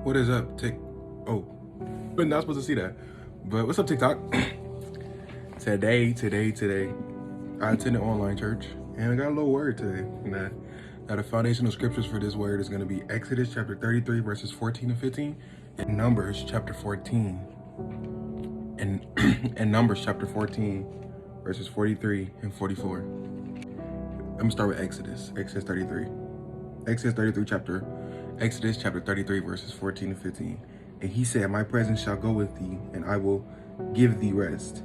What is up, Oh, but not supposed to see that. But what's up, TikTok? Today, I attended online church and I got a little word today. Now the foundational scriptures for this word is going to be Exodus chapter 33, verses 14 and 15, and Numbers chapter 14, and Numbers chapter 14, verses 43 and 44. I'm gonna start with Exodus 33. Exodus chapter 33, verses 14 and 15. And he said, my presence shall go with thee, and I will give thee rest.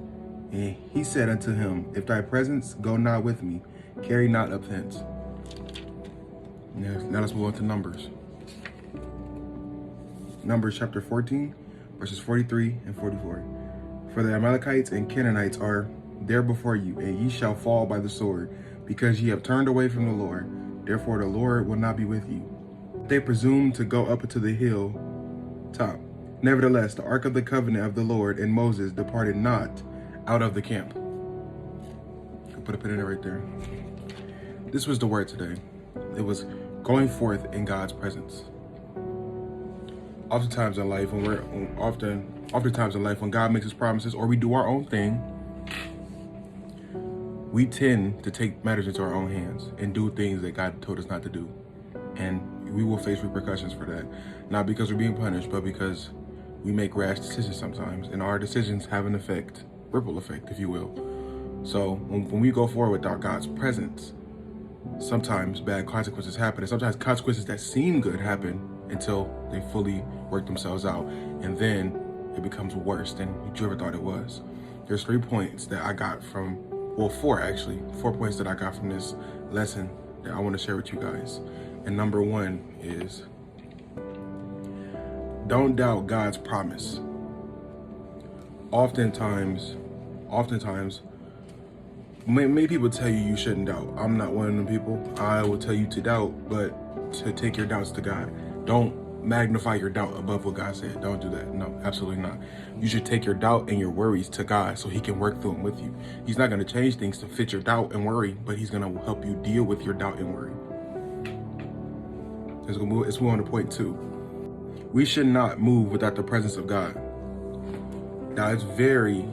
And he said unto him, if thy presence go not with me, carry not up thence. Now let's move on to Numbers. Numbers chapter 14, verses 43 and 44. For the Amalekites and Canaanites are there before you, and ye shall fall by the sword, because ye have turned away from the Lord. Therefore the Lord will not be with you. They presumed to go up to the hill top. Nevertheless, the ark of the covenant of the Lord and Moses departed not out of the camp. I'll put a pin in it right there. This was the word today. It was going forth in God's presence. Oftentimes in life, when God makes his promises or we do our own thing, we tend to take matters into our own hands and do things that God told us not to do. And we will face repercussions for that. Not because we're being punished, but because we make rash decisions sometimes. And our decisions have an effect, ripple effect, if you will. So when we go forward without God's presence, sometimes bad consequences happen. And sometimes consequences that seem good happen until they fully work themselves out. And then it becomes worse than you ever thought it was. There's 3 points that I got from, well, 4 actually. 4 points that I got from this lesson that I want to share with you guys. And number 1 is, don't doubt God's promise. Oftentimes, many people tell you shouldn't doubt. I'm not one of them people. I will tell you to doubt, but to take your doubts to God. Don't magnify your doubt above what God said. Don't do that. No, absolutely not. You should take your doubt and your worries to God so he can work through them with you. He's not going to change things to fit your doubt and worry, but he's going to help you deal with your doubt and worry. Let's move on to point 2. We should not move without the presence of God. Now, it's very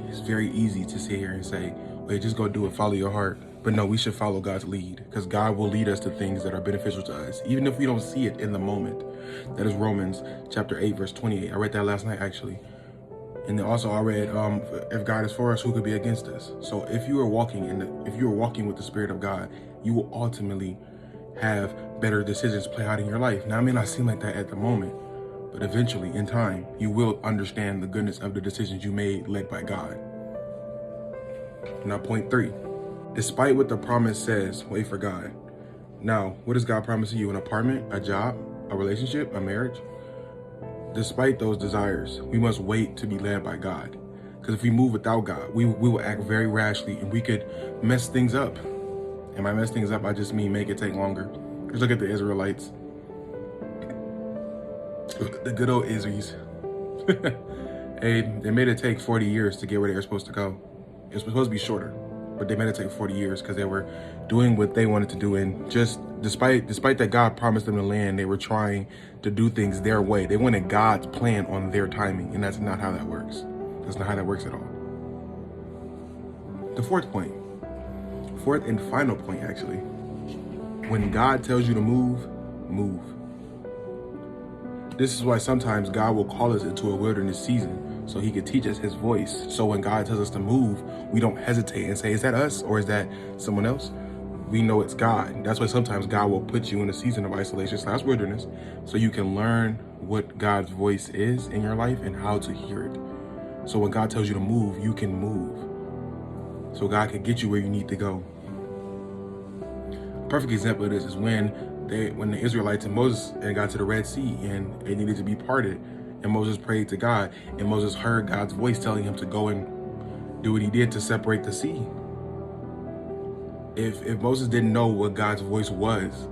easy to sit here and say, wait, just go do it, follow your heart. But no, we should follow God's lead, because God will lead us to things that are beneficial to us, even if we don't see it in the moment. That is Romans chapter 8, verse 28. I read that last night, actually. And then also I read, if God is for us, who could be against us? So if you are walking with the Spirit of God, you will ultimately have better decisions play out in your life. Now, it may not seem like that at the moment, but eventually, in time, you will understand the goodness of the decisions you made led by God. Now, point 3. Despite what the promise says, wait for God. Now, what does God promise you? An apartment, a job, a relationship, a marriage? Despite those desires, we must wait to be led by God. Because if we move without God, we will act very rashly and we could mess things up. And by mess things up, I just mean make it take longer. Just look at the Israelites. The good old Israelis. Hey, they made it take 40 years to get where they were supposed to go. It was supposed to be shorter, but they made it take 40 years because they were doing what they wanted to do. And just despite that God promised them the land, they were trying to do things their way. They wanted God's plan on their timing, and that's not how that works. That's not how that works at all. The 4th and final point, actually. When God tells you to move, move. This is why sometimes God will call us into a wilderness season so he could teach us his voice. So when God tells us to move, we don't hesitate and say, is that us or is that someone else? We know it's God. That's why sometimes God will put you in a season of isolation / wilderness so you can learn what God's voice is in your life and how to hear it. So when God tells you to move, you can move. So God can get you where you need to go. A perfect example of this is when the Israelites and Moses got to the Red Sea and it needed to be parted, and Moses prayed to God, and Moses heard God's voice telling him to go and do what he did to separate the sea. If Moses didn't know what God's voice was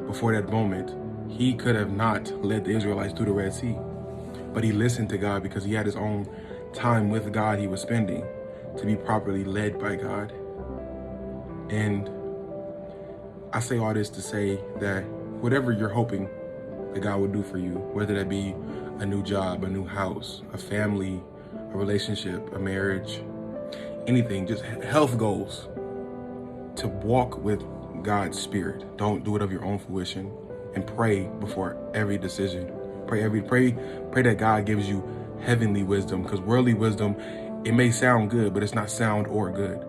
before that moment, he could have not led the Israelites through the Red Sea. But he listened to God because he had his own time with God he was spending to be properly led by God. And I say all this to say that whatever you're hoping that God will do for you, whether that be a new job, a new house, a family, a relationship, a marriage, anything, just health goals, to walk with God's spirit. Don't do it of your own fruition, and pray before every decision. Pray that God gives you heavenly wisdom, because worldly wisdom, it may sound good, but it's not sound or good.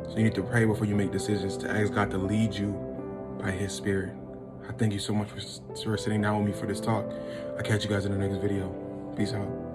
So you need to pray before you make decisions, to ask God to lead you by his spirit. I thank you so much for sitting down with me for this talk. I'll catch you guys in the next video. Peace out.